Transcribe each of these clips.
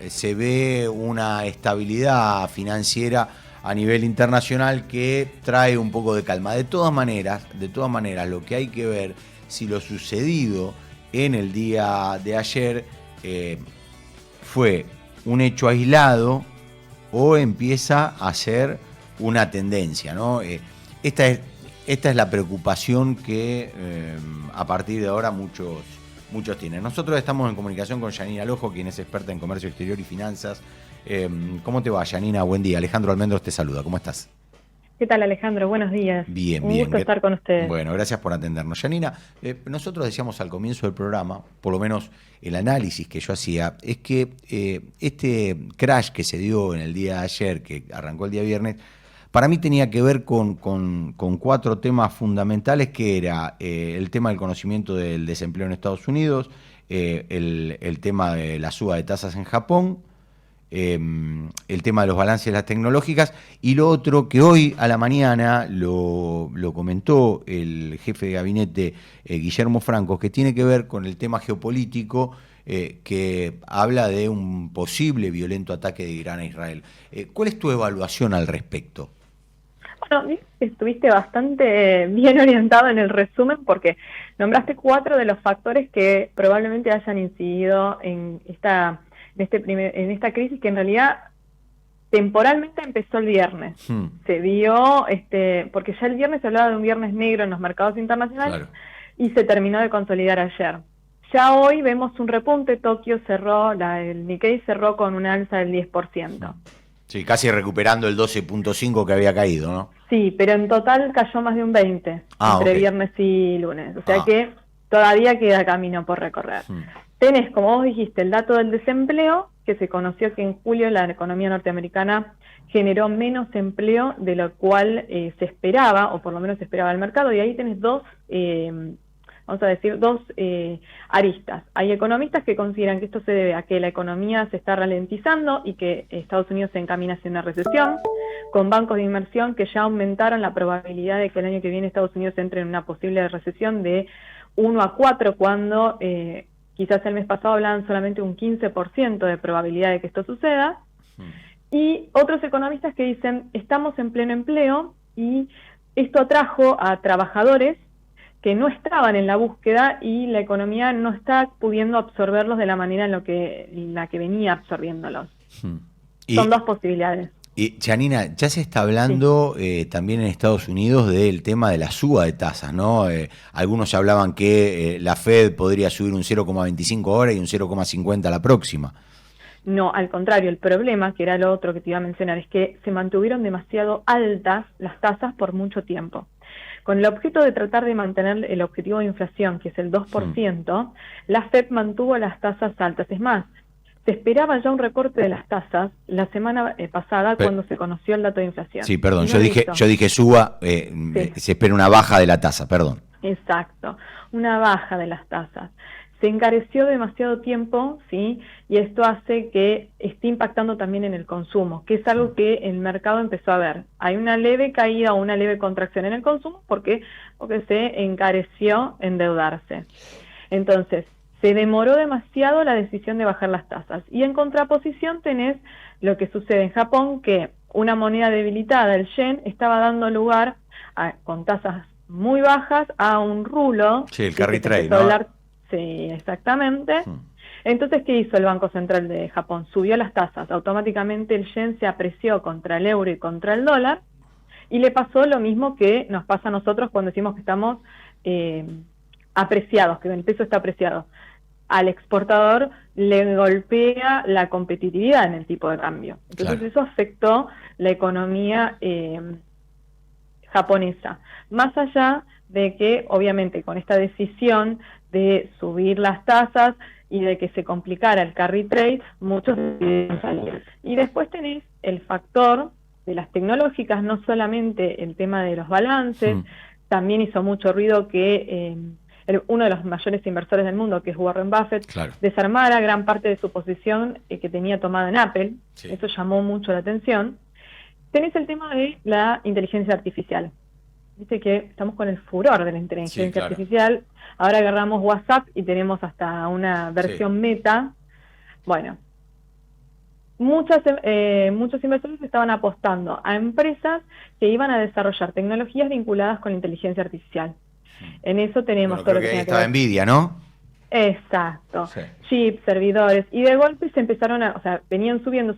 se ve una estabilidad financiera a nivel internacional que trae un poco de calma. De todas maneras, lo que hay que ver si lo sucedido en el día de ayer fue un hecho aislado o empieza a ser una tendencia, ¿no? Esta es la preocupación que a partir de ahora muchos tienen. Nosotros estamos en comunicación con Yanina Lojo, quien es experta en comercio exterior y finanzas. ¿Cómo te va, Yanina? Buen día. Alejandro Almendros te saluda. ¿Cómo estás? ¿Qué tal, Alejandro? Buenos días. Bien. Un gusto estar con ustedes. Bueno, gracias por atendernos. Yanina, nosotros decíamos al comienzo del programa, por lo menos el análisis que yo hacía, es que este crash que se dio en el día de ayer, que arrancó el día viernes, para mí tenía que ver con 4 temas fundamentales, que era el tema del conocimiento del desempleo en Estados Unidos, el tema de la suba de tasas en Japón, el tema de los balances de las tecnológicas, y lo otro que hoy a la mañana lo comentó el jefe de gabinete Guillermo Franco, que tiene que ver con el tema geopolítico, que habla de un posible violento ataque de Irán a Israel. ¿Cuál es tu evaluación al respecto? Bueno, estuviste bastante bien orientado en el resumen porque nombraste 4 de los factores que probablemente hayan incidido en esta crisis, que en realidad temporalmente empezó el viernes. Se dio, porque ya el viernes se hablaba de un viernes negro en los mercados internacionales, claro, y se terminó de consolidar ayer. Ya hoy vemos un repunte. Tokio cerró, el Nikkei cerró con una alza del 10%. Sí, casi recuperando el 12.5 que había caído, ¿no? Sí, pero en total cayó más de un 20% entre viernes y lunes. O sea que todavía queda camino por recorrer. Tenés, como vos dijiste, el dato del desempleo, que se conoció que en julio la economía norteamericana generó menos empleo de lo cual se esperaba, o por lo menos se esperaba el mercado, y ahí tenés dos aristas. Hay economistas que consideran que esto se debe a que la economía se está ralentizando y que Estados Unidos se encamina hacia una recesión, con bancos de inversión que ya aumentaron la probabilidad de que el año que viene Estados Unidos entre en una posible recesión de 1 a 4, cuando quizás el mes pasado hablaban solamente un 15% de probabilidad de que esto suceda. Y otros economistas que dicen, estamos en pleno empleo y esto atrajo a trabajadores que no estaban en la búsqueda y la economía no está pudiendo absorberlos de la manera en la que venía absorbiéndolos. Son 2 posibilidades. Y Yanina, ya se está hablando también en Estados Unidos del tema de la suba de tasas, ¿no? Algunos ya hablaban que la Fed podría subir un 0,25 ahora y un 0,50 la próxima. No, al contrario, el problema, que era lo otro que te iba a mencionar, es que se mantuvieron demasiado altas las tasas por mucho tiempo. Con el objeto de tratar de mantener el objetivo de inflación, que es el 2%, la Fed mantuvo las tasas altas. Es más, se esperaba ya un recorte de las tasas la semana pasada cuando se conoció el dato de inflación. Sí, perdón, yo dije suba, se espera una baja de la tasa, perdón. Exacto, una baja de las tasas. Se encareció demasiado tiempo, ¿sí? Y esto hace que esté impactando también en el consumo, que es algo que el mercado empezó a ver. Hay una leve caída o una leve contracción en el consumo porque se encareció endeudarse. Entonces, se demoró demasiado la decisión de bajar las tasas. Y en contraposición tenés lo que sucede en Japón, que una moneda debilitada, el yen, estaba dando lugar, con tasas muy bajas, a un rulo. Sí, el carry trade, ¿no? Sí, exactamente. Entonces, ¿qué hizo el Banco Central de Japón? Subió las tasas. Automáticamente el yen se apreció contra el euro y contra el dólar. Y le pasó lo mismo que nos pasa a nosotros cuando decimos que estamos apreciados, que el peso está apreciado. Al exportador le golpea la competitividad en el tipo de cambio. Entonces eso afectó la economía japonesa. Más allá de que, obviamente, con esta decisión de subir las tasas y de que se complicara el carry trade, muchos deciden salir. Y después tenés el factor de las tecnológicas, no solamente el tema de los balances, también hizo mucho ruido que uno de los mayores inversores del mundo, que es Warren Buffett, desarmara gran parte de su posición que tenía tomada en Apple. Eso llamó mucho la atención. Tenés el tema de la inteligencia artificial. Dice que estamos con el furor de la inteligencia artificial. Ahora agarramos WhatsApp y tenemos hasta una versión meta. Bueno, muchos inversores estaban apostando a empresas que iban a desarrollar tecnologías vinculadas con la inteligencia artificial. En eso tenemos Bueno, todo creo lo que que ahí tiene que estaba ver. Nvidia, ¿no? Exacto. Sí. Chips, servidores, y de golpe se empezaron o sea, venían subiendo,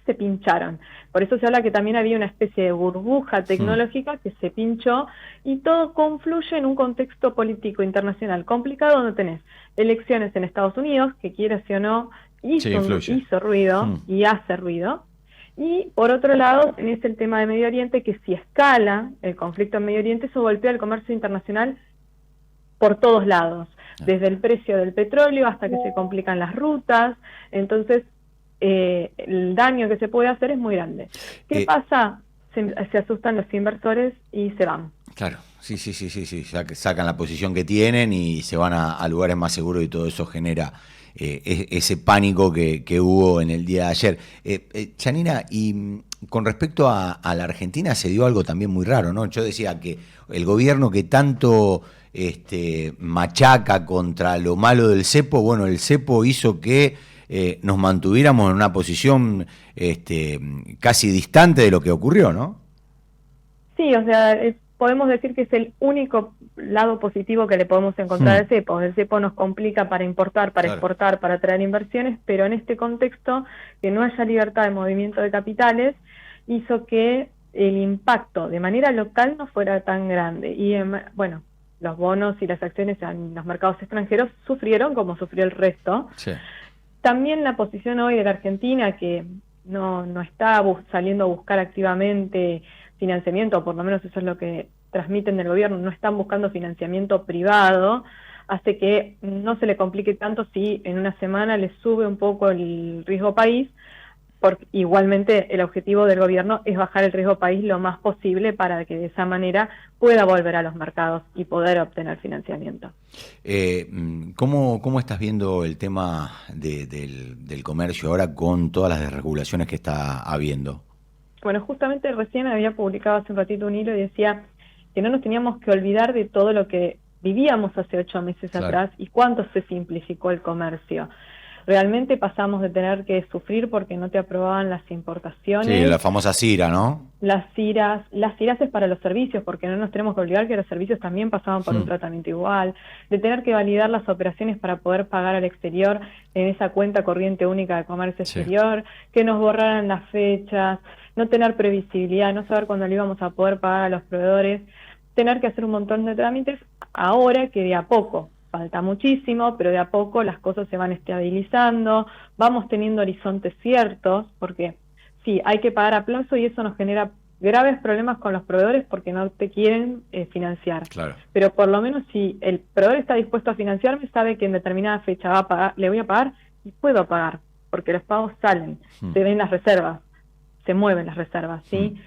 se pincharon. Por eso se habla que también había una especie de burbuja tecnológica que se pinchó y todo confluye en un contexto político internacional complicado donde tenés elecciones en Estados Unidos, que quiera o no, Sí, influye. hizo ruido y hace ruido. Y por otro lado, tenés el tema de Medio Oriente, que si escala el conflicto en Medio Oriente, eso golpea el comercio internacional por todos lados, desde el precio del petróleo hasta que se complican las rutas. Entonces el daño que se puede hacer es muy grande. ¿Qué pasa? Se asustan los inversores y se van. Claro, sí, sacan la posición que tienen y se van a lugares más seguros y todo eso genera ese pánico que hubo en el día de ayer. Janina, y con respecto a la Argentina se dio algo también muy raro, ¿no? Yo decía que el gobierno que tanto machaca contra lo malo del cepo, bueno, el cepo hizo que nos mantuviéramos en una posición casi distante de lo que ocurrió, ¿no? Sí, o sea, podemos decir que es el único lado positivo que le podemos encontrar al cepo. El cepo nos complica para importar, para exportar, para traer inversiones, pero en este contexto, que no haya libertad de movimiento de capitales, hizo que el impacto de manera local no fuera tan grande. Y bueno, los bonos y las acciones en los mercados extranjeros sufrieron como sufrió el resto. Sí. También la posición hoy de la Argentina, que no está saliendo a buscar activamente financiamiento, o por lo menos eso es lo que transmiten del gobierno, no están buscando financiamiento privado, hace que no se le complique tanto si en una semana le sube un poco el riesgo país, porque igualmente el objetivo del gobierno es bajar el riesgo país lo más posible para que de esa manera pueda volver a los mercados y poder obtener financiamiento. ¿Cómo estás viendo el tema del comercio ahora con todas las desregulaciones que está habiendo? Bueno, justamente recién había publicado hace un ratito un hilo y decía que no nos teníamos que olvidar de todo lo que vivíamos hace 8 meses atrás y cuánto se simplificó el comercio. Realmente pasamos de tener que sufrir porque no te aprobaban las importaciones. Sí, la famosa CIRA, ¿no? Las CIRAs es para los servicios, porque no nos tenemos que olvidar que los servicios también pasaban por un tratamiento igual, de tener que validar las operaciones para poder pagar al exterior en esa cuenta corriente única de comercio exterior, que nos borraran las fechas, no tener previsibilidad, no saber cuándo le íbamos a poder pagar a los proveedores, tener que hacer un montón de trámites, ahora que de a poco, falta muchísimo, pero de a poco las cosas se van estabilizando, vamos teniendo horizontes ciertos, porque sí, hay que pagar a plazo y eso nos genera graves problemas con los proveedores porque no te quieren financiar. Claro. Pero por lo menos si el proveedor está dispuesto a financiarme, sabe que en determinada fecha va a pagar, le voy a pagar y puedo pagar, porque los pagos salen, se ven las reservas, se mueven las reservas, ¿sí?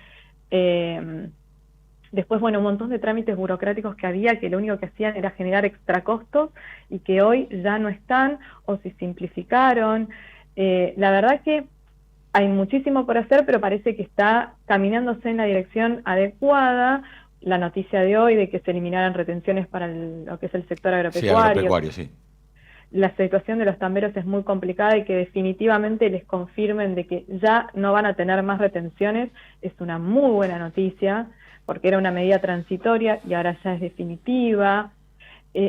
Después, bueno, un montón de trámites burocráticos que había que lo único que hacían era generar extra costos y que hoy ya no están o se simplificaron. La verdad que hay muchísimo por hacer, pero parece que está caminándose en la dirección adecuada. La noticia de hoy de que se eliminaran retenciones para lo que es el sector agropecuario. Sí, agropecuario, sí. La situación de los tamberos es muy complicada y que definitivamente les confirmen de que ya no van a tener más retenciones es una muy buena noticia, porque era una medida transitoria y ahora ya es definitiva.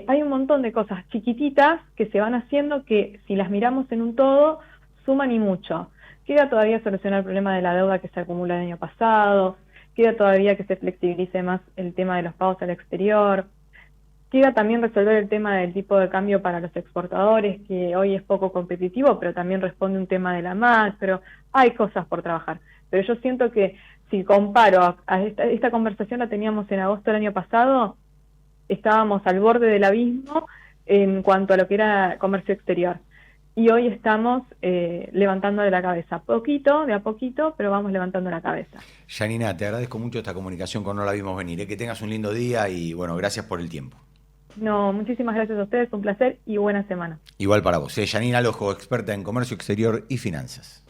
Hay un montón de cosas chiquititas que se van haciendo que si las miramos en un todo, suman y mucho. Queda todavía solucionar el problema de la deuda que se acumula el año pasado, queda todavía que se flexibilice más el tema de los pagos al exterior, queda también resolver el tema del tipo de cambio para los exportadores, que hoy es poco competitivo, pero también responde un tema de la MAT, pero hay cosas por trabajar. Pero yo siento que si comparo a esta conversación la teníamos en agosto del año pasado, estábamos al borde del abismo en cuanto a lo que era comercio exterior. Y hoy estamos levantando de la cabeza, de a poquito, pero vamos levantando la cabeza. Janina, te agradezco mucho esta comunicación con No la vimos venir. Que tengas un lindo día y bueno, gracias por el tiempo. No, muchísimas gracias a ustedes, un placer y buena semana. Igual para vos. Janina Lojo, experta en comercio exterior y finanzas.